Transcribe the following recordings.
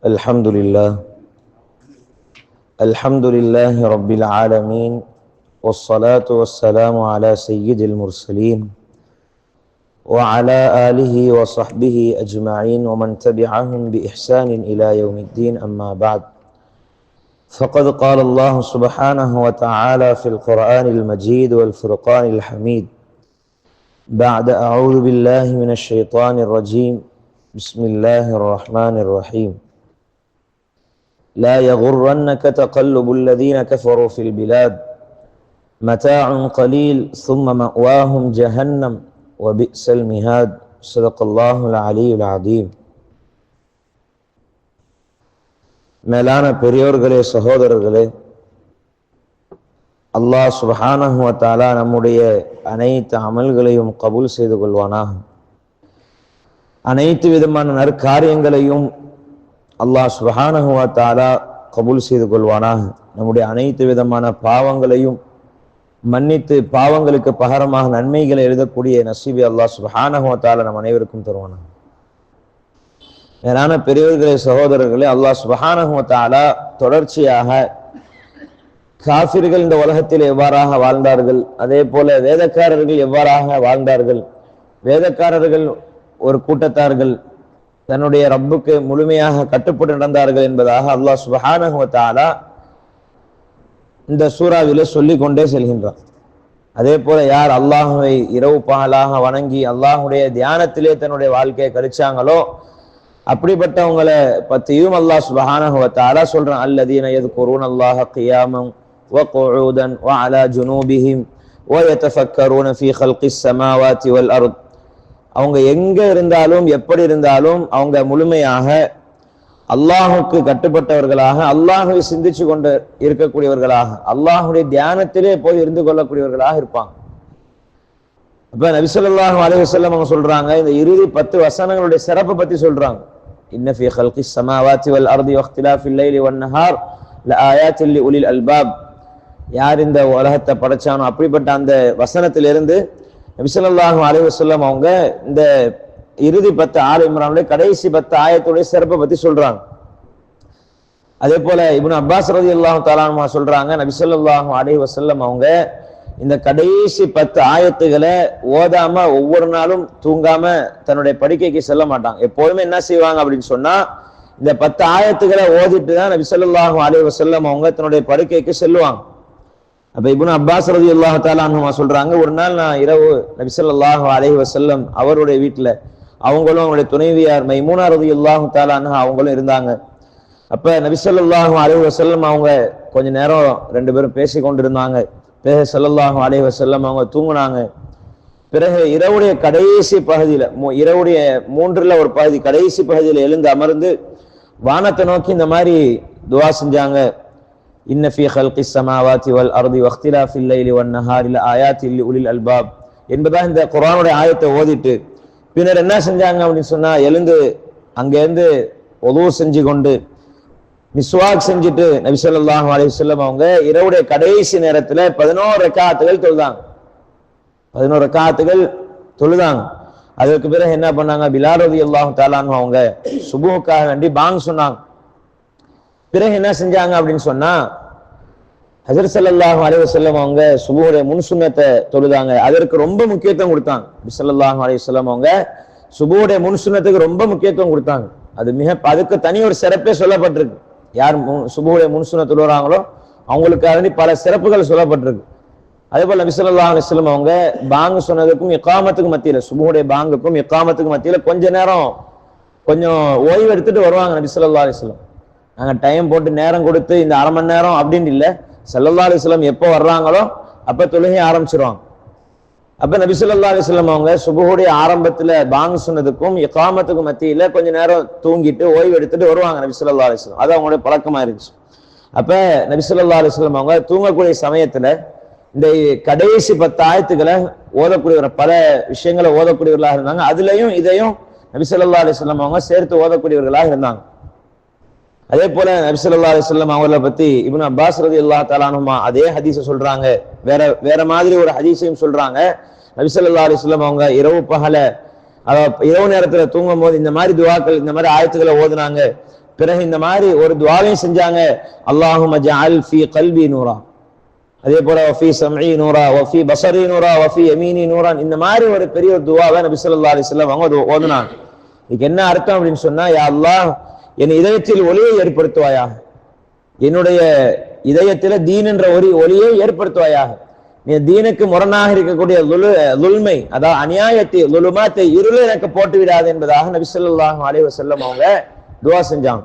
الحمد لله رب العالمين، والصلاة والسلام على سيد المرسلين وعلى آله وصحبه أجمعين ومن تبعهم بإحسان إلى يوم الدين. أما بعد، فقد قال الله سبحانه وتعالى في القرآن المجيد والفرقان الحميد بعد أعوذ بالله من الشيطان الرجيم بسم الله الرحمن الرحيم. لا يغرنك تقلب الذين كفروا في البلاد متاع قليل ثم مأواهم جهنم وبئس المهاد. صدق الله العلي العظيم. மேலான பெரியோர்களே, சகோதரர்களே, அல்லாஹ் சுப்ஹானஹு வ தஆலா நம்முடைய அனைத்து அமல்களையும் கபூல் செய்து கொள்வானாக. அனைத்து விதமான நற்காரியங்களையும் அல்லாஹ் சுப்ஹானஹு வ தஆலா கபூல் செய்து கொள்வானாக. நம்முடைய அனைத்து விதமான பாவங்களையும் மன்னித்து பாவங்களுக்கு பகரமாக நன்மைகளை எழுதக்கூடிய நசீபை அல்லாஹ் சுப்ஹானஹு வ தஆலா நம் அனைவருக்கும் தருவானாக. மேலான பெரியவர்களே, சகோதரர்களே, அல்லாஹ் சுப்ஹானஹு வ தஆலா தொடர்ச்சியாக காஃபிர்கள் இந்த உலகத்தில் எவ்வாறாக வாழ்ந்தார்கள், அதே போல வேதக்காரர்கள் எவ்வாறாக வாழ்ந்தார்கள், வேதக்காரர்கள் ஒரு கூட்டத்தார்கள் தன்னுடைய ரப்புக்கு முழுமையாக கட்டுப்பட்டு நடந்தார்கள் என்பதாக அல்லாஹ் சுப்ஹானஹு வ தஆலா இந்த சூறாவிலே சொல்லிக் கொண்டே செல்கின்றான். அதே போல யார் அல்லாஹுவை இரவு பகலாக வணங்கி அல்லாஹுடைய தியானத்திலே தன்னுடைய வாழ்க்கையை கழிச்சாங்களோ அப்படிப்பட்டவங்களை பற்றியும் அல்லாஹ் சுப்ஹானஹு வ தஆலா சொல்றான். அல்லதீன யذ்குரூன அல்லாஹ கியாமன் வ குஊதன் வ அலா ஜுனூபிஹிம் வ யதஃபக்கரூன ஃபீ ஹல்கிஸ் ஸமாவாதி வல் அர்த். அவங்க எங்க இருந்தாலும் எப்படி இருந்தாலும் அவங்க முழுமையாக அல்லாஹுக்கு கட்டுப்பட்டவர்களாக, அல்லாஹுவை சிந்திச்சு கொண்டு இருக்கக்கூடியவர்களாக, அல்லாஹுடைய தியானத்திலே போய் இருந்து கொள்ளக்கூடியவர்களாக இருப்பாங்க. அப்ப நபி ஸல்லல்லாஹு அலைஹி வஸல்லம் அவங்க சொல்றாங்க, இந்த இறுதி 10 வசனங்களுடைய சிறப்பை பத்தி சொல்றாங்க. இன்ன ஃபீ ஹல்கிஸ் ஸமாவாதி வல் அர்தி வக்திலாஃபில் லைலி வன் நஹார் லஆயாத்தின் லிஉலில் அல்பாப். யார் இந்த உலகத்தை படைச்சானோ அப்படிப்பட்ட அந்த வசனத்திலிருந்து நபி ஸல்லல்லாஹு அலைஹி வஸல்லம் அவங்க இந்த இறுதி 10 ஆல் இம்ரானுடைய கடைசி 10 ஆயத்துடைய சிறப்பை பத்தி சொல்றாங்க. அதே போல இப்னு அப்பாஸ் ரலியல்லாஹு தஆலா அன்ஹு சொல்றாங்க, நபி ஸல்லல்லாஹு அலைஹி வஸல்லம் அவங்க இந்த கடைசி 10 ஆயத்துகளை ஓதாம ஒவ்வொரு நாளும் தூங்காம தன்னுடைய படுக்கைக்கு செல்ல மாட்டாங்க. எப்போதுமே என்ன செய்வாங்க அப்படின்னு சொன்னா, இந்த 10 ஆயத்துகளை ஓதிட்டு தான் நபி ஸல்லல்லாஹு அலைஹி வஸல்லம் அவங்க தன்னுடைய படுக்கைக்கு செல்லுவாங்க. அப்ப இப்னு அப்பாஸ் ரலியல்லாஹு தஆலா அன்ஹு சொல்றாங்க, ஒரு நாள் நான் இரவு நபி ஸல்லல்லாஹு அலைஹி வஸல்லம் அவருடைய வீட்டுல அவங்களும் அவங்களுடைய துணைவியார் மைமூனா ரலியல்லாஹு தஆலா அன்ஹா அவங்களும் இருந்தாங்க. அப்ப நபி ஸல்லல்லாஹு அலைஹி வஸல்லம் அவங்க கொஞ்ச நேரம் 2 பேரும் பேசி கொண்டிருந்தாங்க. பிறகு ஸல்லல்லாஹு அலைஹி வஸல்லம் அவங்க தூங்குனாங்க. பிறகு இரவுடைய கடைசி பகுதியில, இரவுடைய 3ல் ஒரு பகுதி கடைசி பகுதியில எழுந்து அமர்ந்து வானத்தை நோக்கி இந்த மாதிரி துஆ செஞ்சாங்க. இன்ன ஃபீ ஹல்கிஸ் ஸமாவாதி வல் அர்தி வக்திலாஃபில் லைலி வன் நஹாரி லஆயாத்தின் லிஉலில் அல்பாப் என்பதா இந்த குர்ஆனுடைய ஆயத்தை ஓதிட்டு பின்னர் என்ன செஞ்சாங்க அப்படின்னு சொன்னா, எழுந்து அங்கேருந்து ஒது செஞ்சு கொண்டு மிஸ்வாக் செஞ்சுட்டு நபி ஸல்லல்லாஹு அலைஹி வஸல்லம் அவங்க இரவுடைய கடைசி நேரத்துல 11 ரக்காத்துகள் தொழுதாங்க. 11 ரக்காத்துகள் தொழுதாங்க. அதற்கு பிறகு என்ன பண்ணாங்க, பிலால் ரலியல்லாஹு தஆலா அன்ஹு அவங்க சுபூஹுக்காக வேண்டி பாங் சொன்னாங்க. பிறகு என்ன செஞ்சாங்க அப்படின்னு சொன்னா, ஹஜ்ரத் ஸல்லல்லாஹு அலைஹி வஸல்லம் அவங்க சுபூஹுடைய முன் சுன்னத்தை தொழுதாங்க. அதற்கு ரொம்ப முக்கியத்துவம் கொடுத்தாங்க. நபி ஸல்லல்லாஹு அலைஹி வஸல்லம் அவங்க சுபூஹுடைய முன் சுன்னத்துக்கு ரொம்ப முக்கியத்துவம் கொடுத்தாங்க. அதுக்கு தனி ஒரு சிறப்பே சொல்லப்பட்டிருக்கு. யார் சுபூஹுடைய முன் சுன்னத் தொழுறாங்களோ அவங்களுக்கு பல சிறப்புகள் சொல்லப்பட்டிருக்கு. அதே போல நபி ஸல்லல்லாஹு அலைஹி வஸல்லம் அவங்க பாங்கு சொன்னதுக்கும் இகாமத்துக்கும் மத்தியில, சுபூஹுடைய பாங்குக்கும் இகாமத்துக்கும் மத்தியில கொஞ்சம் ஓய்வு எடுத்துட்டு வருவாங்க நபி ஸல்லல்லாஹு அலைஹி வஸல்லம். நாங்க டைம் போட்டு நேரம் கொடுத்து இந்த அரை மணி நேரம் அப்படின்னு இல்லை, ஸல்லல்லாஹு அலைஹி வஸல்லம் எப்போ வர்றாங்களோ அப்ப தொழுகை ஆரம்பிச்சிருவாங்க. அப்ப நபி ஸல்லல்லாஹு அலைஹி வஸல்லம் அவங்க சுபஹுடைய ஆரம்பத்துல பாங்கு சொன்னதுக்கும் இகாமத்துக்கும் மத்தியில கொஞ்ச நேரம் தூங்கிட்டு ஓய்வு எடுத்துட்டு வருவாங்க நபி ஸல்லல்லாஹு அலைஹி வஸல்லம். அது அவங்களுடைய பழக்கமா இருந்துச்சு. அப்ப நபி ஸல்லல்லாஹு அலைஹி வஸல்லம் அவங்க தூங்கக்கூடிய சமயத்துல இந்த கடைசி 10 ஆயத்துக்களை ஓதக்கூடியவர், பல விஷயங்களை ஓதக்கூடியவர்களாக இருந்தாங்க. அதுலயும் இதையும் நபி ஸல்லல்லாஹு அலைஹி வஸல்லம் அவங்க சேர்த்து ஓதக்கூடியவர்களாக இருந்தாங்க. அதே போல நபி ஸல்லல்லாஹு அலைஹி வஸல்லம் அவர்களை பத்தி இப்னு அப்பாஸ் ரலியல்லாஹு தஆலா அன்ஹுமா அதே ஹதீஸை சொல்றாங்க. வேற மாதிரி ஒரு ஹதீஸையும் சொல்றாங்க. நபி ஸல்லல்லாஹு அலைஹி வஸல்லம் அவங்க இரவு நேரத்துல தூங்கும் போது இந்த மாதிரி துஆக்கள், இந்த மாதிரி ஆயத்துக்களை ஓதுனாங்க. பிறகு இந்த மாதிரி ஒரு துஆவையும் செஞ்சாங்க, அல்லாஹும்ம ஜஅல் ஃபீ கல்பி நூரா, அதே போல வஃபி சம்இ நூரா வஃபி பஸரி நூரா வஃபி யமீனி நூரா. இந்த மாதிரி ஒரு பெரிய ஒரு துஆவை நபி ஸல்லல்லாஹு அலைஹி வஸல்லம் அவங்க ஓதுனாங்க. இதுக்கு என்ன அர்த்தம் அப்படின்னு சொன்னா, யா அல்லாஹ் என் இதயத்தில் ஒளியை ஏற்படுத்துவாயா, என்னுடைய இதயத்தில தீன் என்ற ஒரு ஒளியை ஏற்படுத்துவாயாக, நீ தீனுக்கு முரணாக இருக்கக்கூடிய லுல்மை, அதாவது அநியாயத்தை, லுலுமாத்தை, இருளை எனக்கு போட்டு விடாது என்பதாக நபி ஸல்லல்லாஹு அலைஹி வஸல்லம் அவங்க துஆ செஞ்சாங்க.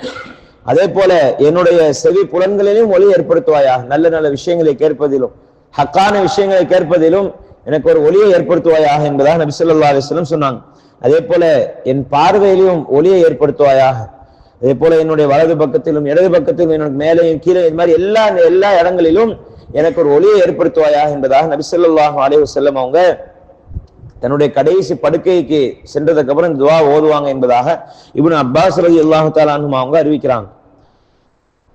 அதே போல என்னுடைய செவி புலன்களிலும் ஒளி ஏற்படுத்துவாயாக, நல்ல நல்ல விஷயங்களை கேட்பதிலும் ஹக்கான விஷயங்களை கேட்பதிலும் எனக்கு ஒரு ஒளியை ஏற்படுத்துவாயாக என்பதாக நபி ஸல்லல்லாஹு அலைஹி வஸல்லம் சொன்னாங்க. அதே போல என் பார்வையிலும் ஒளியை ஏற்படுத்துவாயாக, அதே போல என்னுடைய வலது பக்கத்திலும் இடது பக்கத்திலும் எனக்கு மேலேயும் கீழே இது மாதிரி எல்லா இடங்களிலும் எனக்கு ஒரு ஒளியை ஏற்படுத்துவாயாக என்பதாக நபி ஸல்லல்லாஹு அலைஹி வஸல்லம் அவங்க தன்னுடைய கடைசி படுக்கைக்கு சென்றதுக்கு அப்புறம் துஆ ஓதுவாங்க என்பதாக இப்னு அப்பாஸ் ரலியல்லாஹு தஆலா அன்ஹு அவங்க அறிவிக்கிறாங்க.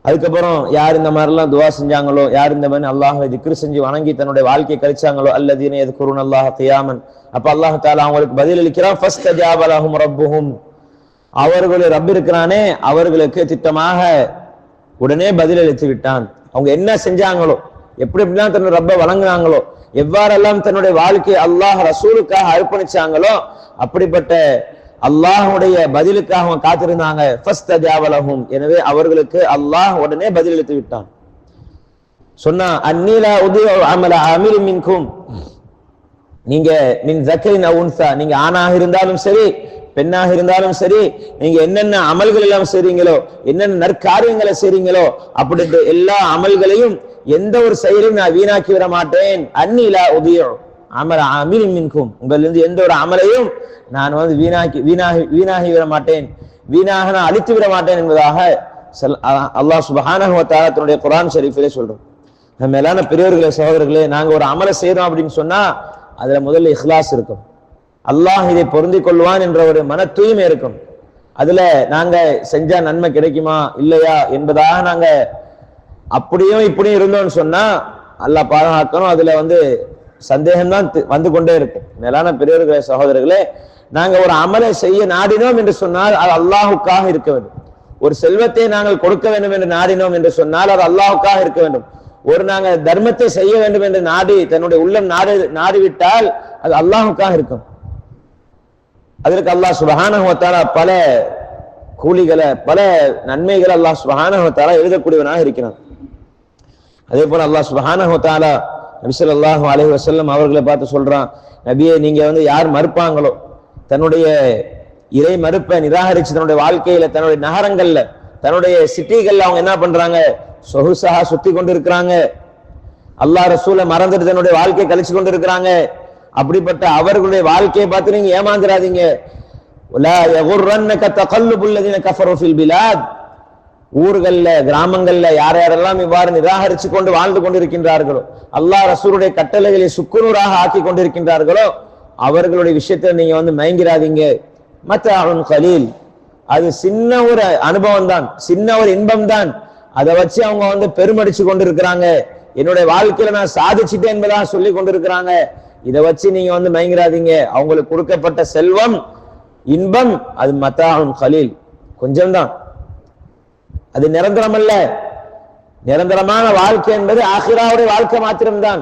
அதுக்கப்புறம் யார் இந்த மாதிரிலாம் துஆ செஞ்சாங்களோ, யார் இந்த மாதிரி அல்லாஹ்வை திக்ர் செஞ்சு வணங்கி தன்னுடைய வாழ்க்கையை கழிச்சாங்களோ, அல்லதீன யذ்குருனல்லாஹ கியாமன், அப்ப அல்லாஹ் தஆலா அவங்களுக்கு பதில் அளிக்கிறான், ஃபஸ்தஜாப லஹும் ரப்புஹும், அவர்களுடைய ரப் இருக்கிறானே அவர்களுக்கு திட்டமாக உடனே பதில் அளித்து விட்டான். அவங்க என்ன செஞ்சாங்களோ, எப்படி எப்படிலாம் தன்னுடைய ரப்பை வணங்குனாங்களோ, எவ்வாறெல்லாம் தன்னுடைய வாழ்க்கையை அல்லாஹ் ரசூலுக்காக அர்ப்பணிச்சாங்களோ, அப்படிப்பட்ட அல்லாஹுடைய பதிலுக்காக அவங்க காத்திருந்தாங்க. ஃபஸ்தஜாப லஹும், எனவே அவர்களுக்கு அல்லாஹ் உடனே பதில் அளித்து விட்டான். சொன்னா அன்னீ லா உதீஉ அமல ஆமிலின் மின்கும், நீங்க மின் ஸக்கரின் அவ் உன்ஸா, நீங்க ஆணாக இருந்தாலும் சரி பெண்ணாக இருந்தாலும் சரி, நீங்க என்னென்ன அமல்கள் எல்லாம் செய்றீங்களோ, என்னென்ன நற்காரியங்களை செய்றீங்களோ, அப்படின்ற எல்லா அமல்களையும் எந்த ஒரு செயலையும் நான் வீணாக்கி விட மாட்டேன். அன்னீ லா உதீஉ அமல ஆமிலின் மின்கும், உங்களிலிருந்து எந்த ஒரு அமலையும் நான் வீணாகி விட மாட்டேன், வீணாக நான் அழித்து விட மாட்டேன் என்பதாக அல்லாஹ் சுப்ஹானஹு வ தஆலா தன்னுடைய குர்ஆன் ஷரீஃபிலே சொல்றோம். மேலான பெரியவர்களே, சகோதரர்களே, நாங்க ஒரு அமலை செய்யறோம் அப்படின்னு சொன்னா அதுல முதல்ல இஹ்லாஸ் இருக்கும், அல்லாஹ் இதை பொருந்தி கொள்வான் என்ற ஒரு மன தூய்மை இருக்கும். அதுல நாங்க செஞ்சா நன்மை கிடைக்குமா இல்லையா என்பதாக நாங்க அப்படியும் இப்படியும் இருந்தோம்னு சொன்னா அல்லாஹ் பாதுகாக்கணும், அதுல சந்தேகம்தான் வந்து கொண்டே இருக்கும். மேலான பெரியவர்களே, சகோதரர்களே, நாங்க ஒரு அமலை செய்ய நாடினோம் என்று சொன்னால் அது அல்லாஹுக்காக இருக்க வேண்டும். ஒரு செல்வத்தை நாங்கள் கொடுக்க வேண்டும் என்று நாடினோம் என்று சொன்னால் அது அல்லாஹுக்காக இருக்க வேண்டும். ஒரு நாங்க தர்மத்தை செய்ய வேண்டும் என்று நாடி தன்னுடைய உள்ளம் நாடிவிட்டால் அது அல்லாஹுக்காக இருக்கும். அதற்கு அல்லாஹ் சுப்ஹானஹு வ தஆலா பல கூலிகளை, பல நன்மைகளை அல்லாஹ் சுப்ஹானஹு வ தஆலா எழுதக்கூடியவனாக இருக்கிறான். அதே போல அல்லாஹ் சுப்ஹானஹு வ தஆலா நபி ஸல்லல்லாஹு அலைஹி வஸல்லம் அவர்களை பார்த்து சொல்றான், நபியே, நீங்க யார் மறுப்பாங்களோ, தன்னுடைய இறை மறுப்பை நிராகரிச்சு தன்னுடைய வாழ்க்கையில, தன்னுடைய நகரங்கள்ல, தன்னுடைய சிட்டிகள்ல அவங்க என்ன பண்றாங்க, சொகுசாக சுத்தி கொண்டு இருக்கிறாங்க, அல்லாஹ் ரசூலை மறந்துட்டு தன்னுடைய வாழ்க்கையை கழிச்சு கொண்டு இருக்கிறாங்க. அப்படிப்பட்ட அவர்களுடைய வாழ்க்கையை பார்த்து நீங்க ஏமாந்துடாதீங்க. லா யகுர்ரன்னக தகல்லுபுல் லதீன கஃபரு ஃபில் பிலாத், ஊர்கள்ல கிராமங்கள்ல யார் யாரெல்லாம் இவ்வாறு நிராகரிச்சு கொண்டு வாழ்ந்து கொண்டிருக்கின்றார்களோ, அல்லாஹ் ரசூலுடைய கட்டளைகளை சுக்குநூறாக ஆக்கி கொண்டிருக்கின்றார்களோ, அவர்களுடைய விஷயத்துல நீங்க மயங்கிறாதீங்க. மத்தஉன் கலீல், அது சின்ன ஒரு அனுபவம் தான், சின்ன ஒரு இன்பம் தான். அதை வச்சு அவங்க பெருமடிச்சு கொண்டிருக்கிறாங்க, என்னுடைய வாழ்க்கையில நான் சாதிச்சுட்டேன் என்பதாக சொல்லி கொண்டிருக்கிறாங்க. இதை வச்சு நீங்க மயங்கிறாதீங்க. அவங்களுக்கு கொடுக்கப்பட்ட செல்வம், இன்பம், அது மத்தஉன் கலீல், கொஞ்சம்தான், அது நிரந்தரம் அல்ல. நிரந்தரமான வாழ்க்கை என்பது ஆகிராவுடைய வாழ்க்கை மாத்திரம்தான்.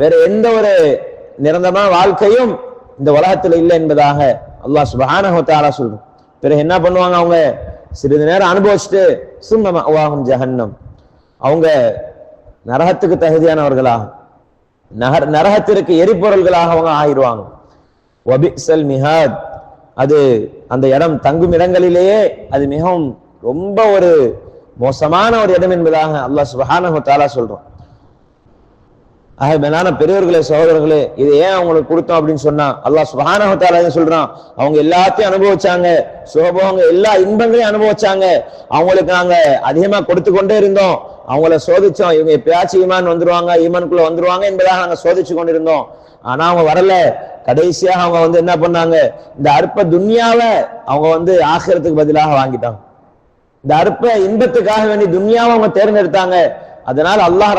வேற எந்த ஒரு நிரந்தரமான வாழ்க்கையும் இந்த உலகத்தில் இல்லை என்பதாக அல்லாஹ் சுப்ஹானஹு வ தஆலா சொல்றோம். பிறகு என்ன பண்ணுவாங்க, அவங்க சிறிது நேரம் அனுபவிச்சுட்டு சும்ம மஅவாஹும் ஜஹன்னம், அவங்க நரகத்துக்கு தகுதியானவர்களாக, நரகத்திற்கு எரிபொருள்களாக அவங்க ஆகிடுவாங்க. வபிஸல் மிஹாத், அது அந்த இடம் தங்கும் இடங்களிலேயே அது மிகவும் ரொம்ப ஒரு மோசமான ஒரு இடம் என்பதாக அல்லாஹ் சுப்ஹானஹு வ தஆலா சொல்றோம். ஆக மேலான பெரியவர்களே, சகோதரர்களே, இது ஏன் அவங்களுக்கு கொடுத்தோம் அப்படின்னு சொன்னா அல்லாஹ் சுப்ஹானஹு வ தஆலா சொல்றான், அவங்க எல்லாத்தையும் அனுபவிச்சாங்க, சுகபோகங்க எல்லா இன்பங்களையும் அனுபவிச்சாங்க, அவங்களுக்கு நாங்க அதிகமா கொடுத்து கொண்டே இருந்தோம், அவங்கள சோதிச்சோம், இவங்க எப்பயாச்சும் ஈமான் வந்துருவாங்க, ஈமானுக்குள்ள வந்துருவாங்க என்பதாக நாங்க சோதிச்சு கொண்டிருந்தோம். ஆனா அவங்க வரல. கடைசியாக அவங்க என்ன பண்ணாங்க, இந்த அற்ப துன்யாவை அவங்க ஆখিরাத்துக்கு பதிலாக வாங்கிட்டாங்க. இந்த அற்ப இன்பத்துக்காக வேண்டி துன்யாவை அவங்க தேர்ந்தெடுத்தாங்க. அதனால அல்லாஹ்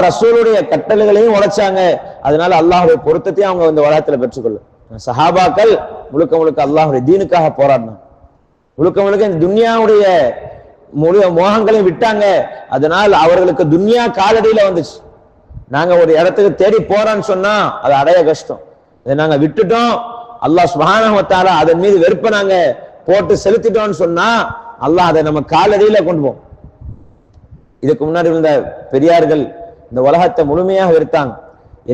ரசூலுடைய கட்டளைகளையும் உழைச்சாங்க. அதனால அல்லாஹுடைய பொருத்தத்தையும் அவங்க இந்த உலகத்துல பெற்றுக்கொள்ள. சஹாபாக்கள் முழுக்க முழுக்க அல்லாஹுடைய தீனுக்காக போராடினாங்க. முழுக்க முழுக்க இந்த துன்யாவுடைய முழு மோகங்களையும் விட்டாங்க. அதனால் அவர்களுக்கு துன்யா காலடியில வந்துச்சு. நாங்க ஒரு இடத்துக்கு தேடி போறோம்னு சொன்னா அது அடைய கஷ்டம். இதை நாங்க விட்டுட்டோம், அல்லாஹ் சுப்ஹானஹு வ தஆலா அதன் மீது வெறுப்ப நாங்க போட்டு செலுத்திட்டோம்னு சொன்னா அல்லாஹ் அதை நம்ம காலடியில கொண்டு போவோம். இதுக்கு முன்னாடி இருந்த பெரியார்கள் இந்த உலகத்தை முழுமையாக வெறுத்தாங்க,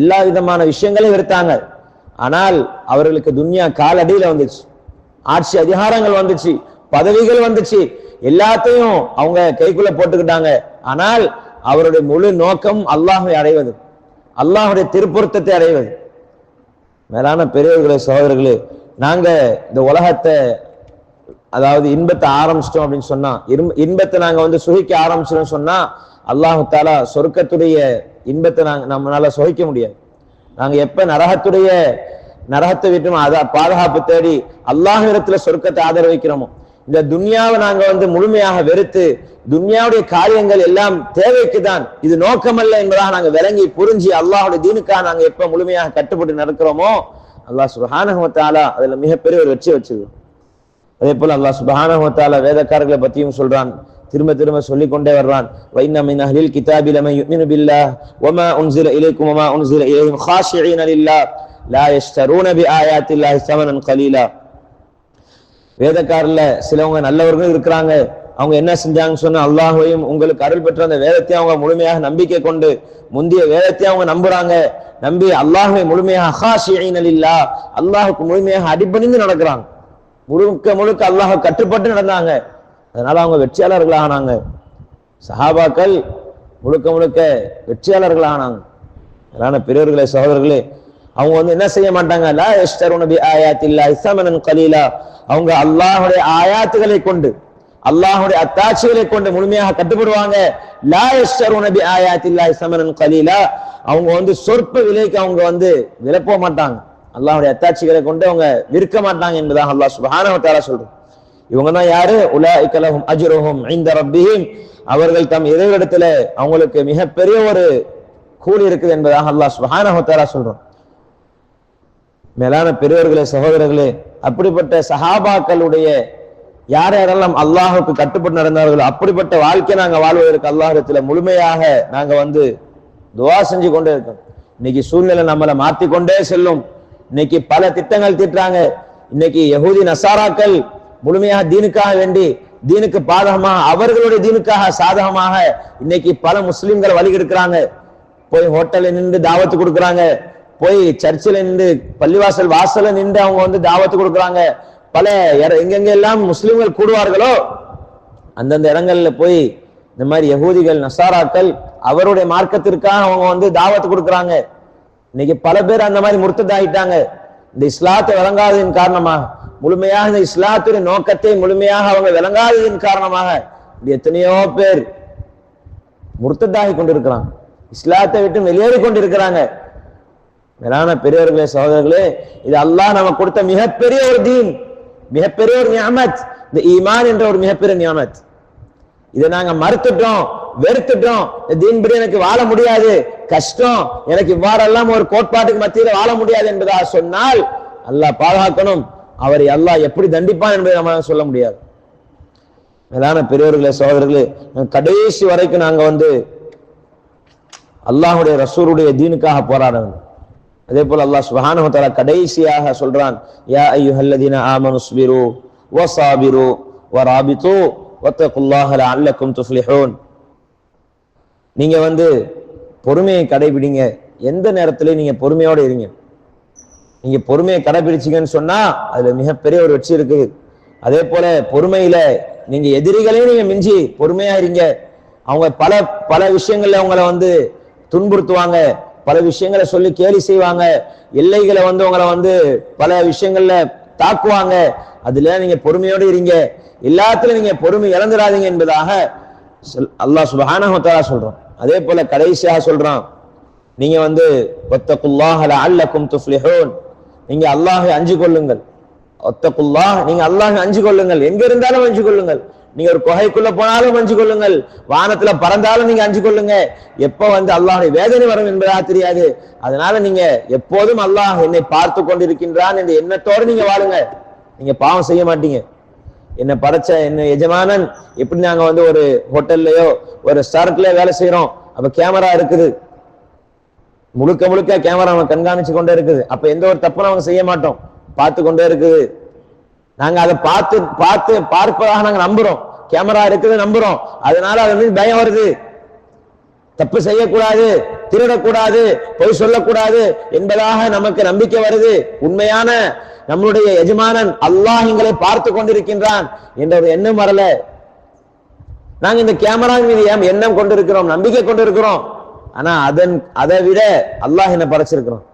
எல்லா விதமான விஷயங்களையும் வெறுத்தாங்க. ஆனால் அவர்களுக்கு துன்யா காலடியில வந்துச்சு, ஆட்சி அதிகாரங்கள் வந்துச்சு, பதவிகள் வந்துச்சு, எல்லாத்தையும் அவங்க கைக்குள்ள போட்டுக்கிட்டாங்க. ஆனால் அவருடைய முழு நோக்கம் அல்லாஹ்வை அடைவது, அல்லாஹ்வுடைய திருப்பொருத்தத்தை அடைவது. மேலான பெரியவர்களே, சகோதரர்களே, நாங்க இந்த உலகத்தை அதாவது இன்பத்தை ஆரம்பிச்சிட்டோம் அப்படின்னு சொன்னா, இன்பத்தை நாங்க சுகிக்க ஆரம்பிச்சிட்டோம் சொன்னா அல்லாஹு தாலா சொர்க்கத்துடைய இன்பத்தை நம்மளால சுகிக்க முடியாது. நாங்க எப்ப நரகத்தை விட்டு பாதுகாப்பு தேடி அல்லாஹ் இடத்துல சொர்க்கத்தை ஆதரவிக்கிறோமோ, இந்த துன்யாவை நாங்க முழுமையாக வெறுத்து துன்யாவுடைய காரியங்கள் எல்லாம் தேவைக்கு தான், இது நோக்கமல்ல என்பதாக நாங்க விளங்கி புரிஞ்சு அல்லாஹுடைய தீனுக்காக நாங்க எப்ப முழுமையாக கட்டுப்பட்டு நடக்கிறோமோ அல்லாஹ் சுப்ஹானஹு வ தஆலா அதுல மிகப்பெரிய ஒரு வெற்றி வச்சிருக்கோம். அதே போல அல்லாஹ் சுப்ஹானஹு வ தஆலா வேதக்காரர்களை பத்தியும் சொல்றான், திரும்ப திரும்ப சொல்லிக் கொண்டே வர்றான். وَإِنَّ مِنْ أَهْلِ الْكِتَابِ لَمَن يُؤْمِنُ بِاللَّهِ وَمَا أُنْزِلَ إِلَيْكُمْ وَمَا أُنْزِلَ إِلَيْهِمْ خَاشِعِينَ لِلَّهِ لَا يَشْتَرُونَ بِآيَاتِ اللَّهِ ثَمَنًا قَلِيلًا. வேதக்காரர்ல சிலவங்க நல்லவர்கள் இருக்கிறாங்க. அவங்க என்ன செஞ்சாங்கன்னு சொன்னா, அல்லாஹ்வையும் உங்களுக்கு அருள் பெற்ற அந்த வேதத்தையும் அவங்க முழுமையாக நம்பிக்கை கொண்டு முந்தைய வேதத்தையும் அவங்க நம்புறாங்க. நம்பி அல்லாஹ்வை முழுமையாக خَاشِعِينَ لِلَّهِ அல்லாஹ்வுக்கு முழுமையாக அடிபணிந்து நடக்கிறாங்க, முழுக்க முழுக்க அல்லாஹ் கட்டுப்பட்டு நடந்தாங்க. அதனால அவங்க வெற்றியாளர்கள் ஆனாங்க. சஹாபாக்கள் முழுக்க முழுக்க வெற்றியாளர்கள் ஆனாங்க. அதனால பெரியவர்களே, சகோதரர்களே, அவங்க என்ன செய்ய மாட்டாங்க, லா யஷ்தரூன பி ஆயாத்தில்லாஹி ஸமனன் கலீலா, அவங்க அல்லாஹ்வுடைய ஆயாத்துகளை கொண்டு அல்லாஹ்வுடைய அத்தாட்சிகளை கொண்டு முழுமையாக கட்டுப்படுவாங்க. லா யஷ்தரூன பி ஆயாத்தில்லாஹி ஸமனன் கலீலா, அவங்க சொற்ப விலைக்கு அவங்க விலப்ப மாட்டாங்க, அல்லாஹ்வுடைய அத்தாட்சிகளை கொண்டு அவங்க விற்க மாட்டாங்க என்பதாக அல்லாஹ் சுப்ஹானஹு வ தஆலா சொல்றான். இவங்க தான் யாரு? உலாயிக லஹும் அஜ்ருஹும் இன்த ரப்பிஹிம், அவர்கள் தம் இறைவனிடத்துல அவங்களுக்கு மிகப்பெரிய ஒரு கூலி இருக்குது என்பதாக அல்லாஹ் சுப்ஹானஹு வ தஆலா சொல்றான். மேலான பெரியவர்களே, சகோதரர்களே, அப்படிப்பட்ட சஹாபாக்களுடைய யாரெல்லாம் அல்லாஹுக்கு கட்டுப்பட்டு நடந்தார்களோ அப்படிப்பட்ட வாழ்க்கை நாங்க வாழ்வதற்கு அல்லாஹ்விடத்துல முழுமையாக நாங்க துஆ செஞ்சு கொண்டே இருக்கோம். இன்னைக்கு சூழ்நிலை நம்மளை மாற்றிக்கொண்டே செல்லும். இன்னைக்கு பல திட்டங்கள் தீட்டுறாங்க. இன்னைக்கு யஹூதி நசாராக்கள் முழுமையாக தீனுக்காக வேண்டி தீனுக்கு பாதகமாக அவர்களுடைய தீனுக்காக சாதகமாக இன்னைக்கு பல முஸ்லிம்களை வழி எடுக்கிறாங்க. போய் ஹோட்டல்ல நின்று தாவத்து கொடுக்குறாங்க, போய் சர்ச்சில் நின்று பள்ளிவாசல் வாசல நின்று அவங்க தாவத்து கொடுக்குறாங்க. பல எங்கெங்க எல்லாம் முஸ்லிம்கள் கூடுவார்களோ அந்தந்த இடங்கள்ல போய் இந்த மாதிரி யஹூதிகள் நசாராக்கள் அவருடைய மார்க்கத்திற்காக அவங்க தாவத்து கொடுக்குறாங்க. இன்னைக்கு பல பேர் அந்த மாதிரி முர்த்ததாயிட்டாங்க. இந்த இஸ்லாத்தை விளங்காததின் காரணமாக, முழுமையாக இந்த இஸ்லாத்துடைய நோக்கத்தை முழுமையாக அவங்க விளங்காததின் காரணமாக எத்தனையோ பேர் முர்த்ததாகி கொண்டிருக்கிறாங்க, இஸ்லாத்தை விட்டு வெளியேறி கொண்டிருக்கிறாங்க. மேலான பெரியவர்களே, சகோதரர்களே, இது அல்லாஹ் நமக்கு கொடுத்த மிகப்பெரிய ஒரு தீன், மிகப்பெரிய ஒரு நிஅமத். இந்த ஈமான் என்ற ஒரு மிகப்பெரிய நிஅமத். இதை நாங்க மறுத்துட்டோம், வெறுத்துட்டோம். தீன் படி எனக்கு வாழ முடியாது, கஷ்டம், எனக்கு இவ்வாறெல்லாம் ஒரு கோட்பாட்டுக்கு மத்தியில வாழ முடியாது என்பதாக சொன்னால் அல்லாஹ் பாதுகாக்கணும். அவரை அல்லாஹ் எப்படி தண்டிப்பான் என்பதை நம்ம சொல்ல முடியாது. மேலான பெரியவர்களே, சகோதரர்களே, கடைசி வரைக்கும் நாங்க அல்லாஹ்வுடைய ரசூலுடைய தீனுக்காக போராடணும். அதே போல அல்லாஹ் சுப்ஹானஹு வ தஆலா கடைசியாக சொல்றான், யா அய்யுஹல்லதீன ஆமனுஸ்பிரு வஸாபிரு வராபிது வத்தகுல்லாஹ லஅல்லக்கும் துஃப்லிஹூன். நீங்க பொறுமையை கடைபிடிங்க, எந்த நேரத்திலையும் நீங்க பொறுமையோட இருங்க. நீங்க பொறுமையை கடைபிடிச்சீங்கன்னு சொன்னா அதுல மிகப்பெரிய ஒரு வெற்றி இருக்குது. அதே போல பொறுமையில நீங்க எதிரிகளையும் நீங்க மிஞ்சி பொறுமையா இருங்க. அவங்க பல பல விஷயங்கள்ல அவங்கள துன்புறுத்துவாங்க, பல விஷயங்களை சொல்லி கேலி செய்வாங்க, எல்லைகளை உங்களை பல விஷயங்கள்ல தாக்குவாங்க. அதுல நீங்க பொறுமையோடு இருங்க, எல்லாத்திலும் நீங்க பொறுமை இழந்துடாதீங்க என்பதாக அல்லாஹ் சுப்ஹானஹு வ தஆலா சொல்றான். அதே போல கடைசியாக சொல்றான், நீங்க வத்தகுல்லாஹ லஅல்லக்கும் துஃப்லிஹூன், நீங்க அல்லாஹ்வை அஞ்சு கொள்ளுங்கள். வத்தகுல்லாஹ், நீங்க அல்லாஹ்வை அஞ்சு கொள்ளுங்கள், எங்க இருந்தாலும் அஞ்சு கொள்ளுங்கள். நீங்க ஒரு குகைக்குள்ள போனாலும் அஞ்சு கொள்ளுங்கள், வானத்துல பறந்தாலும் நீங்க அஞ்சு கொள்ளுங்க. எப்ப அல்லாஹ்வுடைய வேதனை வரும் என்பதாக தெரியாது. அதனால நீங்க எப்போதும் அல்லாஹ் என்னை பார்த்து கொண்டிருக்கின்றான் என்ற எண்ணத்தோடு நீங்க வாழுங்க. நீங்க பாவம் செய்ய மாட்டீங்க. என்ன படைச்ச என்ன எஜமானன். எப்படி நாங்க வந்து ஒரு ஹோட்டல்லையோ ஒரு ரெஸ்டாரண்ட்லயோ வேலை செய்யறோம், அப்ப கேமரா இருக்குது, முழுக்க முழுக்க கேமரா அவங்க கண்காணிச்சு கொண்டே இருக்குது. அப்ப எந்த ஒரு தப்பும் அவங்க செய்ய மாட்டோம், பார்த்து கொண்டே இருக்குது. நாங்க அதை பார்த்து பார்த்து பார்ப்பதாக நாங்க நம்புறோம், கேமரா இருக்குது நம்புறோம். அதனால அது வந்து பயம் வருது, தப்பு செய்யக்கூடாது, திருடக்கூடாது, பொய் சொல்லக்கூடாது என்பதாக நமக்கு நம்பிக்கை வருது. உண்மையான நம்மளுடைய எஜமானன் அல்லாஹ் எங்களை பார்த்து கொண்டிருக்கின்றான் என்ற ஒரு எண்ணம் வரல. நாங்க இந்த கேமரா மீது எண்ணம் கொண்டிருக்கிறோம், நம்பிக்கை கொண்டிருக்கிறோம். ஆனா அதை விட அல்லாஹ் என்ன படைச்சிருக்கிறோம்.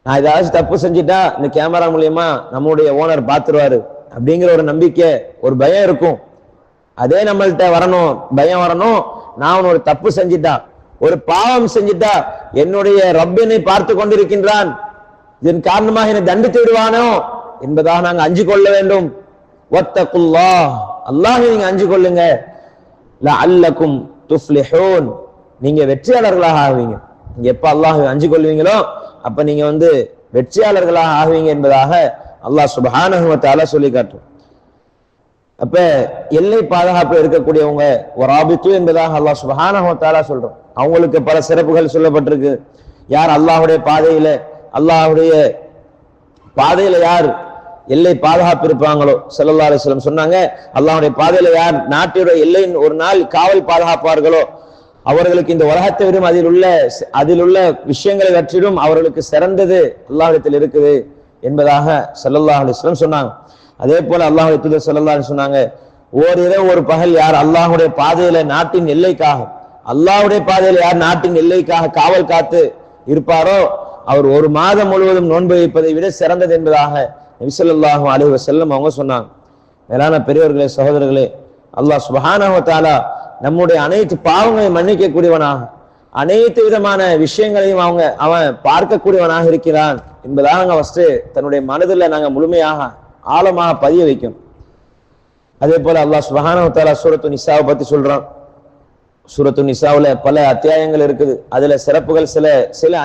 நான் ஏதாச்சும் தப்பு செஞ்சுட்டா இந்த கேமரா மூலியமா நம்முடைய ஓனர் பார்த்துருவாரு அப்படிங்கிற ஒரு நம்பிக்கை, ஒரு பயம் இருக்கும். அதே நம்மள்கிட்ட வரணும், பயம் வரணும். நான் ஒரு தப்பு செஞ்சிட்டா, ஒரு பாவம் செஞ்சிட்டா, என்னுடைய ரப்பினை பார்த்து கொண்டிருக்கின்றான், இதன் காரணமாக என்னை தண்டித்து விடுவானோ என்பதாக நாங்க அஞ்சு கொள்ள வேண்டும். வத்தகுல்லாஹ், அல்லாஹ் நீங்க அஞ்சு கொள்ளுங்க. லஅல்லகும் துஃப்லிஹூன், நீங்க வெற்றியாளர்களாக ஆகுவீங்க. நீங்க எப்ப அல்லாஹ் அஞ்சு கொள்வீங்களோ அப்ப நீங்க வந்து வெற்றியாளர்களாக ஆகுவீங்க என்பதாக அல்லாஹ் சுப்ஹானஹு வ தஆலா சொல்லி காட்டும். அப்ப எல்லை பாதுகாப்பு இருக்கக்கூடியவங்க வராபித்து என்பதாக அல்லாஹ் சுப்ஹானஹு வ தஆலா சொல்றோம். அவங்களுக்கு பல சிறப்புகள் சொல்லப்பட்டிருக்கு. யார் அல்லாஹ்வுடைய பாதையில, அல்லாஹ்வுடைய பாதையில யார் எல்லை பாதுகாப்பு இருப்பாங்களோ, ஸல்லல்லாஹு அலைஹி வஸல்லம் சொன்னாங்க, அல்லாஹ்வுடைய பாதையில யார் நாட்டுடைய எல்லையின் ஒரு நாள் காவல் பாதுகாப்பார்களோ அவர்களுக்கு இந்த உலகத்தை விடும் அதில் உள்ள விஷயங்களை வற்றிடும் அவர்களுக்கு சிறந்தது அல்லாஹ்விடத்தில் இருக்குது என்பதாக ஸல்லல்லாஹு அலைஹி வஸல்லம் சொன்னாங்க. அதே போல அல்லாஹ்வுடைய தூதர் ஸல்லல்லாஹு அலைஹி சொன்னாங்க, ஓரிரவு ஒரு பகல் யார் அல்லாஹ்வுடைய பாதையில நாட்டின் எல்லைக்காக, அல்லாஹ்வுடைய பாதையில யார் நாட்டின் எல்லைக்காக காவல் காத்து இருப்பாரோ அவர் ஒரு மாதம் முழுவதும் நோன்பு வைப்பதை விட சிறந்தது என்பதாக நபி ஸல்லல்லாஹு அலைஹி வஸல்லம் அவங்க சொன்னாங்க. மேலான பெரியவர்களே, சகோதரர்களே, அல்லாஹ் சுப்ஹானஹு வ தஆலா நம்முடைய அனைத்து பாவங்களை மன்னிக்க கூடியவனாக, அனைத்து விதமான விஷயங்களையும் அவன் பார்க்கக்கூடியவனாக இருக்கிறான் என்பதாக ஃபர்ஸ்ட் தன்னுடைய மனதில் நாங்க முழுமையாக ஆழமாக பதிய வைக்கும். அதே போல அல்லாஹ் சுப்ஹானஹு வ தஆலா சூரத்து நிசாவை பத்தி சொல்றான். சூரத்து நிசாவுல பல அத்தியாயங்கள் இருக்குது. அதுல சிறப்புகள் சில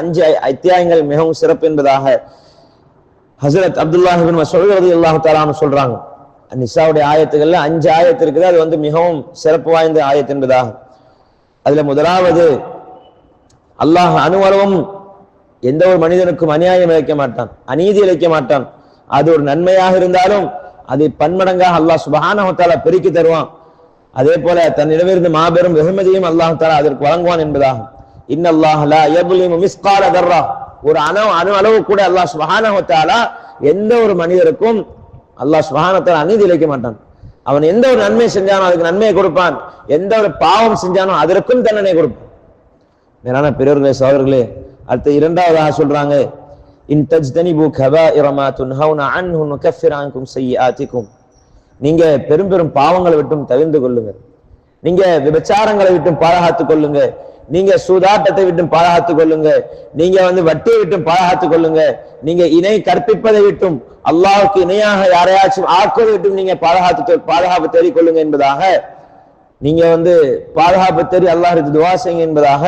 5 அத்தியாயங்கள் மிகவும் சிறப்பு என்பதாக ஹஸரத் அப்துல்லாஹ் இப்னு மஸ்ஊத் ரலியல்லாஹு தஆலா அன்ஹு சொல்றாங்க. நிசாவுடைய ஆயத்துகள்ல 5 ஆயத்து இருக்குது, அது வந்து மிகவும் சிறப்பு வாய்ந்த ஆயத்து என்பதாக. அதுல முதலாவது, அல்லாஹ் அணுவளவும் எந்த ஒரு மனிதனுக்கும் அநியாயம் இழைக்க மாட்டான், அநீதி இழைக்க மாட்டான். அது ஒரு நன்மையாக இருந்தாலும் அதை பன்மடங்காக அல்லாஹ் சுப்ஹானஹு வ தஆலா பெருக்கி தருவான். அதே போல தன்னிடமிருந்து மாபெரும் வெகுமதியும் அல்லாஹ் தஆலா அதற்கு வழங்குவான் என்பதாக. இன்னல்லாஹ லா யظ்லிமு மிஸ்கால தர்ரா, ஒரு அணு அளவு கூட அல்லாஹ் சுப்ஹானஹு வ தஆலா எந்த ஒரு மனிதருக்கும் அல்லாஹ் சுப்ஹானஹு வ தஆலா அநீதி இழைக்க மாட்டான். அவன் எந்த ஒரு நன்மை செஞ்சானோ அதுக்கு நன்மையை கொடுப்பான், எந்த ஒரு பாவம் செஞ்சானோ அதற்கும் தண்டனை கொடுப்பான். மேலான பெரியவர்களே, சகோதரர்களே, அடுத்த இரண்டாவதாக சொல்றாங்க, இன் தஜ்தனிபு கபாயிர மா துன்ஹவுன அன்ஹு நுகஃபிர் அன்கும் ஸய்யிஆத்திக்கும், நீங்க பெரும் பெரும் பாவங்களை விட்டும் தவிர்ந்து கொள்ளுங்க, நீங்க விபச்சாரங்களை விட்டும் பாதுகாத்துக் கொள்ளுங்க, நீங்க சூதாட்டத்தை விட்டும் பாதுகாத்துக் கொள்ளுங்க, நீங்க வந்து வட்டியை விட்டும் பாதுகாத்துக் கொள்ளுங்க, நீங்க இணை கற்பிப்பதை விட்டும் அல்லாஹ்வுக்கு இணையாக யாரையாச்சும் ஆக்குவதை விட்டும் நீங்க பாதுகாப்பு தேடிக் கொள்ளுங்க என்பதாக, நீங்க வந்து பாதுகாப்பு தேடி அல்லாஹ்விற்கு துஆ செய்யுங்க என்பதாக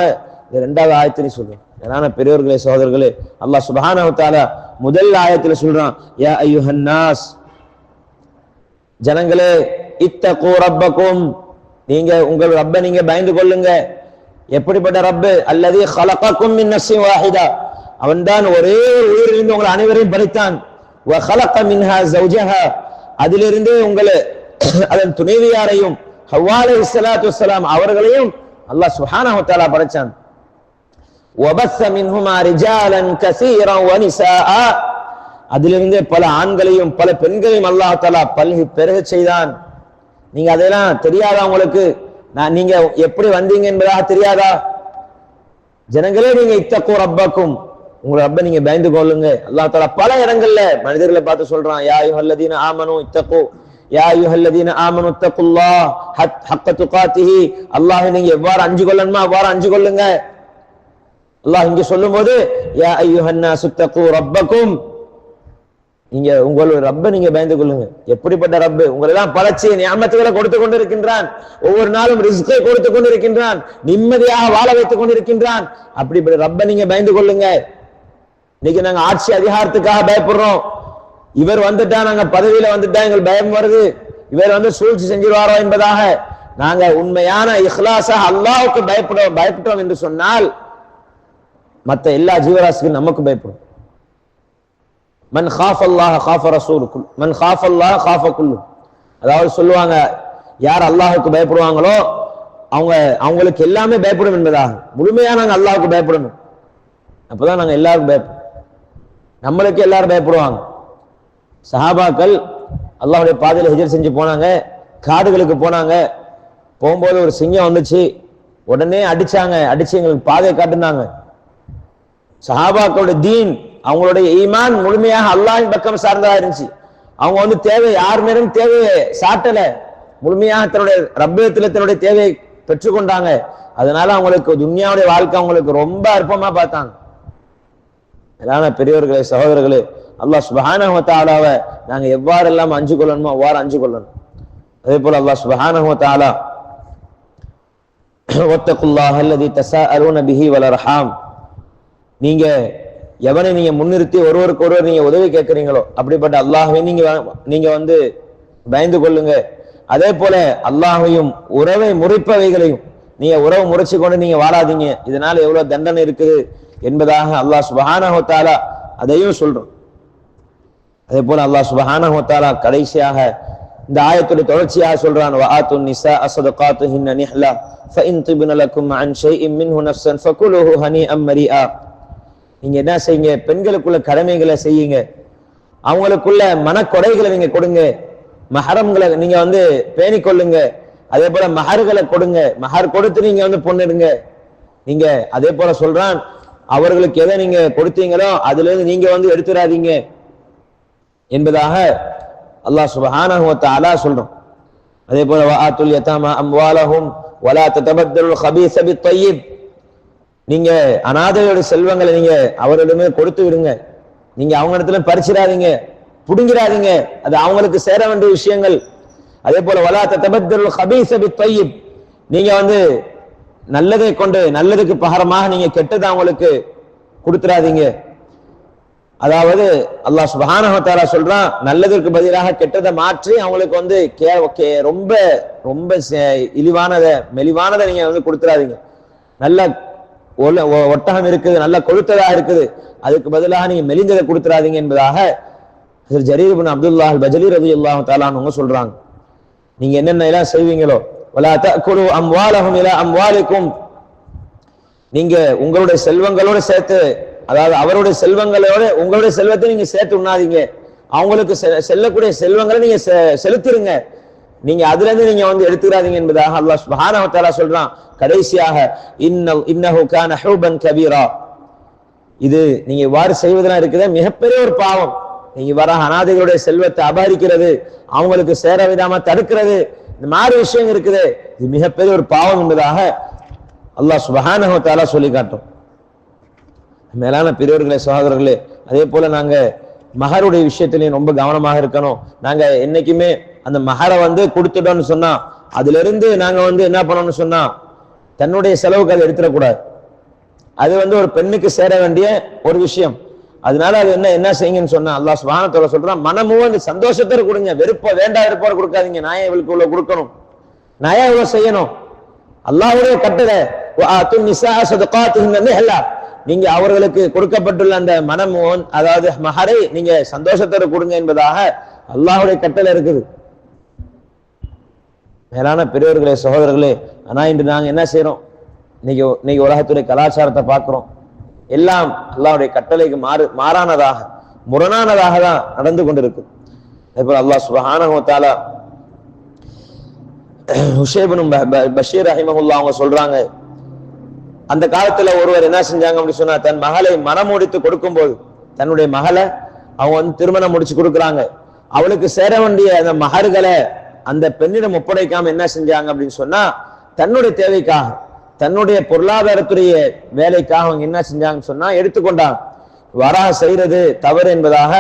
இந்த 2வது ஆயத்திலே சொல்றோம். ஏன்னா பெரியவர்களே, சகோதரர்களே, அல்லாஹ் சுப்ஹானஹு வ தஆலா முதல் ஆயத்துல சொல்றான், யா அய்யுஹன் நாஸ், ஜனங்களே, இத்தகு ரப்பக்கும், நீங்க உங்கள் ரப்பை நீங்க பயந்து கொள்ளுங்க. எப்படிப்பட்ட ரப்பு? அல்லதி ஹலகக்கும் மின் நஃப்ஸின் வாஹிதா, அவன்தான் ஒரே ஒரு உயிரிலிருந்து உங்கள் அனைவரையும் படைத்தான். வ ஹலக மின்ஹா ஸௌஜஹா, அதிலிருந்து உங்களை அதன் துணைவியாரையும் ஹவ்வா அலைஹிஸ்ஸலாத்து வஸ்ஸலாம் அவர்களையும் அல்லாஹ் சுப்ஹானஹு வ தஆலா படைச்சான். வபஸ்ஸ மின்ஹுமா ரிஜாலன் கஸீரன் வ நிஸாஅ, அதிலிருந்து பல ஆண்களையும் பல பெண்களையும் அல்லாஹ் தஆலா பல்கி பெருக செய்தான். நீங்க அதெல்லாம் தெரியாதா உங்களுக்கு? நீங்க எப்படி வந்தீங்க என்பதாக தெரியாதா? ஜனங்களே, நீங்க இத்தகு ரப்பக்கும், உங்க ரப்பை நீங்க பயந்து கொள்ளுங்க. அல்லாஹ் தஆலா பல இடங்கள்ல மனிதர்களை பார்த்து சொல்றான், யா அய்யுஹல்லதீன ஆமனு இத்தகு, யா அய்யுஹல்லதீன ஆமனு இத்தகுல்லாஹ் ஹக்க துகாத்திஹி, அல்லாஹ் நீங்க எவ்வாறு அஞ்சு கொள்ளணுமோ அவ்வாறு அஞ்சு கொள்ளுங்க. அல்லாஹ் இங்க சொல்லும்போது யா அய்யுஹன் நாஸ் இத்தகு ரப்பக்கும், நீங்க உங்களுடைய ரப்பை நீங்க பயந்து கொள்ளுங்க. எப்படிப்பட்ட ரப்பு? உங்களை எல்லாம் படைச்சு நியாமத்துகளை கொடுத்து கொண்டிருக்கின்றான், ஒவ்வொரு நாளும் ரிஸ்கை கொடுத்து கொண்டிருக்கின்றான், நிம்மதியாக வாழ வைத்துக் கொண்டிருக்கின்றான். அப்படிப்பட்ட ரப்பை நீங்க பயந்து கொள்ளுங்க. இன்னைக்கு நாங்க ஆட்சி அதிகாரத்துக்காக பயப்படுறோம், இவர் வந்துட்டா, நாங்க பதவியில வந்துட்டா எங்களுக்கு பயம் வருது, இவர் வந்து சூழ்ச்சி செஞ்சிருவாரோ என்பதாக நாங்க உண்மையான இஹ்லாஸாக அல்லாஹ்வுக்கு பயப்பட்டோம் என்று சொன்னால் மற்ற எல்லா ஜீவராசிக்கும் நமக்கு பயப்படும். மன் காஃப் அல்லாஹ் காஃப ரசூலுக்குல் மன் காஃப் அல்லாஹ் காஃப குல்லு. அதாவது சொல்லுவாங்க, யார் அல்லாஹுக்கு பயப்படுவாங்களோ அவங்களுக்கு எல்லாமே பயப்படும் என்பதாக. முழுமையா நாங்க அல்லாஹுக்கு பயப்படணும், அப்பதான் நாங்க எல்லாருக்கும் பயப்படும். நம்மளுக்கு எல்லாரும் பயப்படுவாங்க. சஹாபாக்கள் அல்லாஹ்வுடைய பாதையில ஹிஜ்ரத் செஞ்சு போனாங்க, காடுகளுக்கு போனாங்க. போகும்போது ஒரு சிங்கம் வந்துச்சு, உடனே அடிச்சாங்க, அடிச்சு எங்களுக்கு பாதையை காட்டுனாங்க. சஹாபாக்களுடைய தீன், அவங்களுடைய ஈமான் முழுமையாக அல்லாஹ்வின் பக்கம் சார்ந்ததா இருந்துச்சு. அவங்க வந்து தேவை யார் மேலும் தேவையை சாட்டல, முழுமையாக தன்னுடைய ரப்பிடத்தில் தன்னுடைய தேவையை பெற்றுக்கொண்டாங்க. அதனால அவங்களுக்கு துன்யாவுடைய வாழ்க்கை அவங்களுக்கு ரொம்ப அற்பமா பார்த்தாங்க. அதனால பெரியவர்களே, சகோதரர்களே, அல்லாஹ் சுப்ஹானஹு வ தஆலாவை நாங்க எவ்வாறெல்லாம் அஞ்சு கொள்ளணுமோ அவ்வாறு அஞ்சு கொள்ளணும். அதே போல அல்லாஹ் சுப்ஹானஹு வ தஆலா வத்தகுல்லாஹ அல்லதி தஸாஅலூன பிஹி வல் அர்ஹாம், நீங்க எவனை நீங்க முன்னிறுத்தி ஒருவருக்கு ஒருவர் நீங்க உதவி கேட்கிறீங்களோ அப்படிப்பட்ட அல்லாஹ்வை நீங்க வந்து பயந்து கொள்ளுங்க. அதே போல அல்லாஹையும் உறவை முறிப்பவைகளையும் நீங்க உறவு முறிச்சு கொண்டு நீங்க வாழாதீங்க, இதனால எவ்வளவு தண்டனை இருக்குது என்பதாக அல்லாஹ் சுப்ஹானஹு வ தஆலா அதையும் சொல்றோம். அதே போல அல்லாஹ் சுப்ஹானஹு வ தஆலா கடைசியாக இந்த ஆயத்துடைய தொடர்ச்சியாக சொல்றான், வஆத்துன் நிஸாஅ ஸதகாத்துஹுன்ன நிஹ்லா ஃபஇன் திப்ன லக்கும் அன் ஷைஇன் மின்ஹு நஃப்ஸன் ஃபகுலுஹு ஹனீஅம் மரீஆ. நீங்க என்ன செய்யுங்க, பெண்களுக்குள்ள கடமைகளை செய்யுங்க, அவங்களுக்குள்ள மனக்கொடைகளை நீங்க கொடுங்க, மஹரம்களை நீங்க வந்து பேணி கொள்ளுங்க. அதே போல மஹர்களை கொடுங்க, மஹர் கொடுத்து நீங்க வந்து பொண்ணுடுங்க. நீங்க அதே போல சொல்றான், அவர்களுக்கு எதை நீங்க கொடுத்தீங்களோ அதுல இருந்து நீங்க வந்து எடுத்துடாதீங்க என்பதாக அல்லாஹ் சுப்ஹானஹு வ தஆலா சொல்றோம். அதே போல வஆத்துல் யதாமா அம்வாலஹும் வலா ததபத்தலுல் கபீஸ பித்தய்யிப், நீங்க அனாதையோட செல்வங்களை நீங்க அவரிடமே கொடுத்து விடுங்க, நீங்க அவங்க இடத்துல பறிச்சிடாதீங்க, புடுங்கிறாதீங்க, அது அவங்களுக்கு சேர வேண்டிய விஷயங்கள். அதே போல வலா ததபத்தலுல் கபீஸ பித்தய்யிப், நீங்க வந்து நல்லதை கொண்டு நல்லதுக்கு பகரமாக நீங்க கெட்டதை அவங்களுக்கு கொடுத்துடாதீங்க. அதாவது அல்லாஹ் சுப்ஹானஹு வ தஆலா சொல்றான், நல்லதற்கு பதிலாக கெட்டதை மாற்றி அவங்களுக்கு வந்து ரொம்ப ரொம்ப இழிவானதை மெலிவானதை நீங்க வந்து கொடுத்துடாதீங்க. நல்ல ஒட்டகம் இருக்குது, நல்ல கொழுத்ததா இருக்குது, அதுக்கு பதிலாக நீங்க மெலிந்ததை கொடுத்துடாதீங்க என்பதாக ஜரீர் இப்னு அப்துல்லாஹ் அல் பஜலி ரலியல்லாஹு தஆலா அவங்க சொல்றாங்க. நீங்க என்னென்ன எல்லாம் செய்வீங்களோ வலா தஅகுலு அம்வாலஹும் இலா அம்வாலிக்கும், நீங்க உங்களுடைய செல்வங்களோட சேர்த்து, அதாவது அவருடைய செல்வங்களோட உங்களுடைய செல்வத்தை நீங்க சேர்த்து உண்ணாதீங்க, அவங்களுக்கு செல்லக்கூடிய செல்வங்களை நீங்க செலுத்திருங்க, நீங்க அதுல இருந்து நீங்க வந்து எடுத்துக்கிறாதீங்க என்பதாக அல்லாஹ் சுப்ஹானஹு வ தஆலா சொல்றான். கடைசியாக இன்னஹு கான ஹுபன் கபீரா, இது நீங்க இவ்வாறு செய்வதெல்லாம் இருக்குது மிகப்பெரிய ஒரு பாவம். நீங்க வர அனாதைகளுடைய செல்வத்தை அபகரிக்கிறது, அவங்களுக்கு சேர விடாம தடுக்கிறது, இந்த மாதிரி விஷயம் இருக்குது, இது மிகப்பெரிய ஒரு பாவம் என்பதாக அல்லாஹ் சுப்ஹானஹு வ தஆலா சொல்லி காட்டும். மேலான பெரியவர்களே, சகோதரர்களே, அதே போல நாங்க மஹருடைய விஷயத்திலையும் ரொம்ப கவனமாக இருக்கணும். நாங்க என்னைக்குமே அந்த மஹரை வந்து கொடுத்துட்டோம்னு சொன்னா அதுல இருந்து நாங்க வந்து என்ன பண்ணணும்னு சொன்னா தன்னுடைய செலவுக்கு அதை எடுத்துடக்கூடாது. அது வந்து ஒரு பெண்ணுக்கு சேர வேண்டிய ஒரு விஷயம். அதனால அது என்ன செய்யுங்கன்னு சொன்னா அல்லாஹ் சுப்ஹானஹு வ தஆலா சொல்றான், மனமும் அந்த சந்தோஷத்தை கொடுங்க, வெறுப்ப வேண்டா இருப்போட கொடுக்காதீங்க. நான் இவளுக்கு இவ்வளவு கொடுக்கணும், நான் இவ்வளவு செய்யணும், அல்லாஹ்வுடைய கட்டளை வஆத்துன் நிஸாஅ ஸதகாத்துஹுன்ன நிஹ்லா, நீங்க அவர்களுக்கு கொடுக்கப்பட்டுள்ள அந்த மனமும் அதாவது மஹரை நீங்க சந்தோஷத்தோட கொடுங்க என்பதாக அல்லாஹ்வுடைய கட்டளை இருக்குது. மேலான பெரியவர்களே, சகோதரர்களே, ஆனா இன்று நாங்க என்ன செய்யறோம், இன்னைக்கு உலகத்துடைய கலாச்சாரத்தை பார்க்கிறோம், எல்லாம் அல்லாஹ்வுடைய கட்டளைக்கு மாறானதாக முரணானதாக தான் நடந்து கொண்டிருக்கு. அதேபோல அல்லாஹ் சுப்ஹானஹு வ தஆலா ஹுஷைப் இப்னு பஷீர் ரஹிமஹுல்லாஹ் அவங்க சொல்றாங்க, அந்த காலத்துல ஒருவர் என்ன செஞ்சாங்க அப்படின்னு சொன்னா, தன் மகளை மனம் முடித்து கொடுக்கும் போது தன்னுடைய மகளை அவங்க வந்து திருமணம் முடிச்சு கொடுக்குறாங்க, அவளுக்கு சேர வேண்டிய அந்த மகர்களை அந்த பெண்ணிடம் ஒப்படைக்காம என்ன செஞ்சாங்க அப்படின்னு சொன்னா தன்னுடைய தேவைக்காக தன்னுடைய பொருளாதாரத்துடைய வேலைக்காக அவங்க என்ன செஞ்சாங்கன்னு சொன்னா எடுத்துக்கொண்டாங்க. வராக செய்யறது தவறு என்பதாக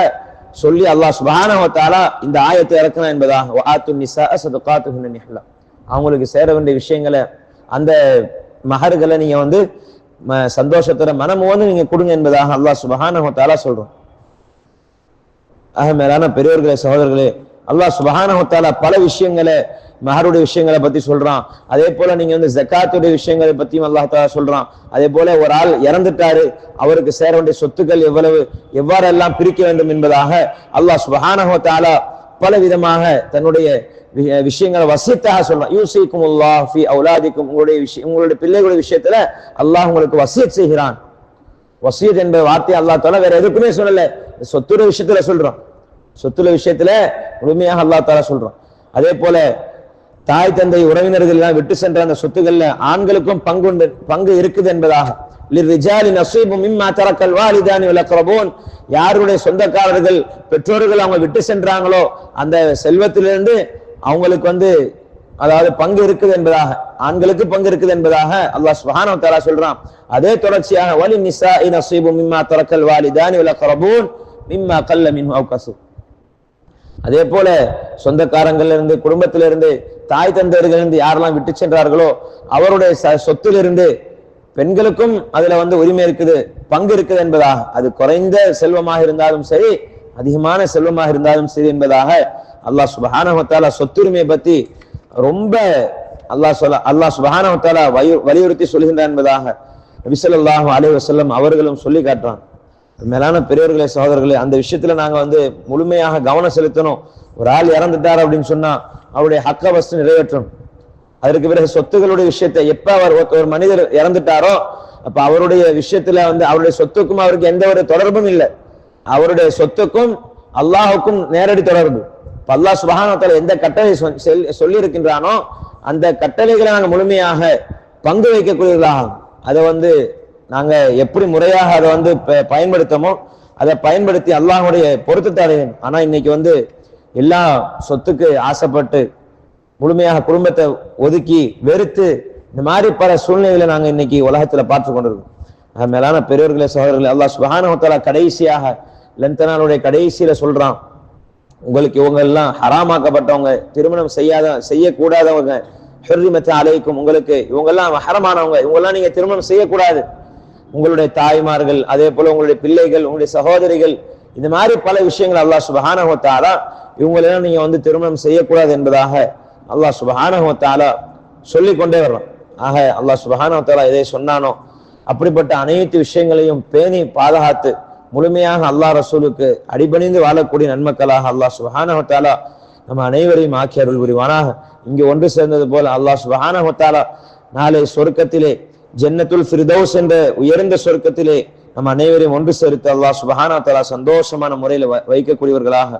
சொல்லி அல்லாஹ் சுப்ஹானஹு வ தஆலா இந்த ஆயத்தை இறக்கினா என்பதாக வஆத்துன் நிஸாஅ ஸதகாத்துஹுன்ன நிஹ்லா, அவங்களுக்கு சேர வேண்டிய விஷயங்களை அந்த மஹர்களை நீங்க வந்து சந்தோஷத்தோட மனமும் வந்து நீங்க கொடுங்க என்பதாக அல்லாஹ் சுப்ஹானஹு வ தஆலா சொல்றோம். மேலான பெரியவர்களே, சகோதரர்களே, அல்லாஹ் சுப்ஹானஹு வ தஆலா பல விஷயங்களை மஹருடைய விஷயங்களை பத்தி சொல்றான். அதே போல நீங்க வந்து ஜகாத்துடைய விஷயங்களை பத்தியும் அல்லாஹ் தஆலா சொல்றான். அதே போல ஒரு ஆள் இறந்துட்டாரு, அவருக்கு சேர வேண்டிய சொத்துக்கள் எவ்வாறெல்லாம் பிரிக்க வேண்டும் என்பதாக அல்லாஹ் சுப்ஹானஹு வ தஆலா பல விதமாக தன்னுடைய விஷயங்களை வசியத்தாக சொல்றான். யூசிக்குமுல்லாஹ் ஃபீ அவுலாதிக்கும், உங்களுடைய பிள்ளைகளுடைய விஷயத்துல அல்லாஹ் உங்களுக்கு வசியத் செய்கிறான். வசியத் என்ற வார்த்தை அல்லாஹ் தஆலா வேற எதுக்குமே சொல்லல, சொத்துடைய விஷயத்துல சொல்றான். சொத்துல விஷயத்துல முழுமையாக அல்லாஹ் தஆலா சொல்றான். அதே போல தாய் தந்தை உறவினர்கள் எல்லாம் விட்டு சென்ற அந்த சொத்துக்கள்ல ஆண்களுக்கும் பங்கு இருக்குது என்பதாக லிர்ரிஜாலி நஸீபும் மிம்மா தரக்கல் வாலிதானி வல் அக்ரபூன், யாருடைய சொந்தக்காரர்கள் பெற்றோர்கள் அவங்க விட்டு சென்றாங்களோ அந்த செல்வத்திலிருந்து அவங்களுக்கு வந்து அதாவது பங்கு இருக்குது என்பதாக, ஆண்களுக்கு பங்கு இருக்குது என்பதாக அல்லாஹ் சுப்ஹானஹு வ தஆலா சொல்றான். அதே தொடர்ச்சியாக வலின் நிஸாஇ நஸீபும் மிம்மா தரக்கல் வாலிதானி வல் அக்ரபூன் மிம்மா கல்ல மின்ஹு அவ் கஸு. அதே போல சொந்தக்காரங்கள்ல இருந்து குடும்பத்திலிருந்து தாய் தந்தையர்களிருந்து யாரெல்லாம் விட்டு சென்றார்களோ அவருடைய சொத்திலிருந்து பெண்களுக்கும் அதுல வந்து உரிமை இருக்குது, பங்கு இருக்குது என்பதாக, அது குறைந்த செல்வமாக இருந்தாலும் சரி அதிகமான செல்வமாக இருந்தாலும் சரி என்பதாக அல்லாஹ் சுப்ஹானஹு வ தஆலா சொத்துரிமையை பத்தி ரொம்ப அல்லாஹ் சுப்ஹானஹு வ தஆலா வலியுறுத்தி சொல்கின்றார் என்பதாக நபி ஸல்லல்லாஹு அலைஹி வஸல்லம் அவர்களும் சொல்லி காட்டுறான். மேலான பெரியவர்களே சகோதரர்களே, அந்த விஷயத்துல நாங்க வந்து முழுமையாக கவனம் செலுத்தணும். ஒரு ஆள் இறந்துட்டார் அப்படின்னு சொன்னா அவருடைய ஹக்க வஸ்து நிறைவேற்றணும். அதற்கு பிறகு சொத்துக்களுடைய விஷயத்தை எப்ப ஒரு மனிதர் இறந்துட்டாரோ அப்ப அவருடைய விஷயத்துல வந்து அவருடைய சொத்துக்கும் அவருக்கு எந்த ஒரு தொடர்பும் இல்லை. அவருடைய சொத்துக்கும் அல்லாஹுக்கும் நேரடி தொடர்பு. அல்லாஹ் சுப்ஹானஹு வ தஆலா எந்த கட்டளை சொல்லி இருக்கின்றானோ அந்த கட்டளைகளை நாங்க முழுமையாக பங்கு வைக்கக்கூடியவர்களாக, அதை வந்து நாங்க எப்படி முறையாக அதை வந்து பயன்படுத்தமோ அதை பயன்படுத்தி அல்லாஹுடைய பொருத்தத்தை அடையணும். ஆனா இன்னைக்கு வந்து எல்லா சொத்துக்கு ஆசைப்பட்டு முழுமையாக குடும்பத்தை ஒதுக்கி வெறுத்து இந்த மாதிரி பல சூழ்நிலைகளை நாங்க இன்னைக்கு உலகத்துல பார்த்து கொண்டிருக்கோம். மேலான பெரியவர்களே சகோதரர்களே, அல்லாஹ் சுப்ஹானஹு வ தஆலா கடைசியாக லந்தனாலுடைய கடைசியில சொல்றான், உங்களுக்கு இவங்க எல்லாம் ஹராமாக்கப்பட்டவங்க, திருமணம் செய்யக்கூடாதவங்க, ஹுர்ரிமத் அலைக்கும், உங்களுக்கு இவங்க எல்லாம் ஹரமானவங்க, இவங்கெல்லாம் நீங்க திருமணம் செய்யக்கூடாது. உங்களுடைய தாய்மார்கள், அதே போல உங்களுடைய பிள்ளைகள், உங்களுடைய சகோதரிகள், இந்த மாதிரி பல விஷயங்கள் அல்லாஹ் சுப்ஹானஹு வ தஆலா இவங்களெல்லாம் நீங்க வந்து திருமணம் செய்யக்கூடாது என்பதாக அல்லாஹ் சுப்ஹானஹு வ தஆலா சொல்லிக் கொண்டே வர்றான். ஆக அல்லாஹ் சுப்ஹானஹு வ தஆலா எதை சொன்னானோ அப்படிப்பட்ட அனைத்து விஷயங்களையும் பேணி பாதுகாத்து முழுமையாக அல்லாஹ் ரசூலுக்கு அடிபணிந்து வாழக்கூடிய நன்மக்களாக அல்லாஹ் சுப்ஹானஹு வ தஆலா நம்ம அனைவரையும் ஆக்கி அருள் புரிவானாக. இங்கு ஒன்று சேர்ந்தது போல அல்லாஹ் சுப்ஹானஹு வ தஆலா நாளை சொர்க்கத்திலே ஜன்னத்துல் ஃபிர்தௌஸ் என்ற உயர்ந்த சொர்க்கத்திலே நம்ம அனைவரையும் ஒன்று சேர்த்து அல்லாஹ் சுப்ஹானஹு வ தஆலா சந்தோஷமான முறையில் வைக்கக்கூடியவர்களாக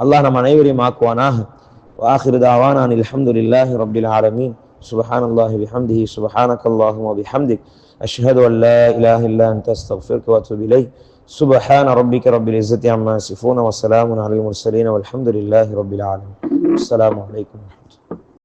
அல்லாஹ் நம்ம அனைவரையும் ஆக்குவானாக. வாஹிரு தாவானா அல்ஹம்துலில்லாஹி ரப்பில் ஆலமீன். சுப்ஹானல்லாஹி பிஹம்திஹி சுப்ஹானக்கல்லாஹும்ம வபிஹம்திக் அஷ்ஹது அன் லா இலாஹா இல்லா அன்த அஸ்தக்ஃபிருக வ அத்தூபு இலைக். சுப்ஹான ரப்பிக ரப்பில் இஸ்ஸத்தி அம்மா யசிஃபூன வ ஸலாமுன் அலல் முர்ஸலீன் வல்ஹம்துலில்லாஹி ரப்பில் ஆலமீன். அஸ்ஸலாமு அலைக்கும்.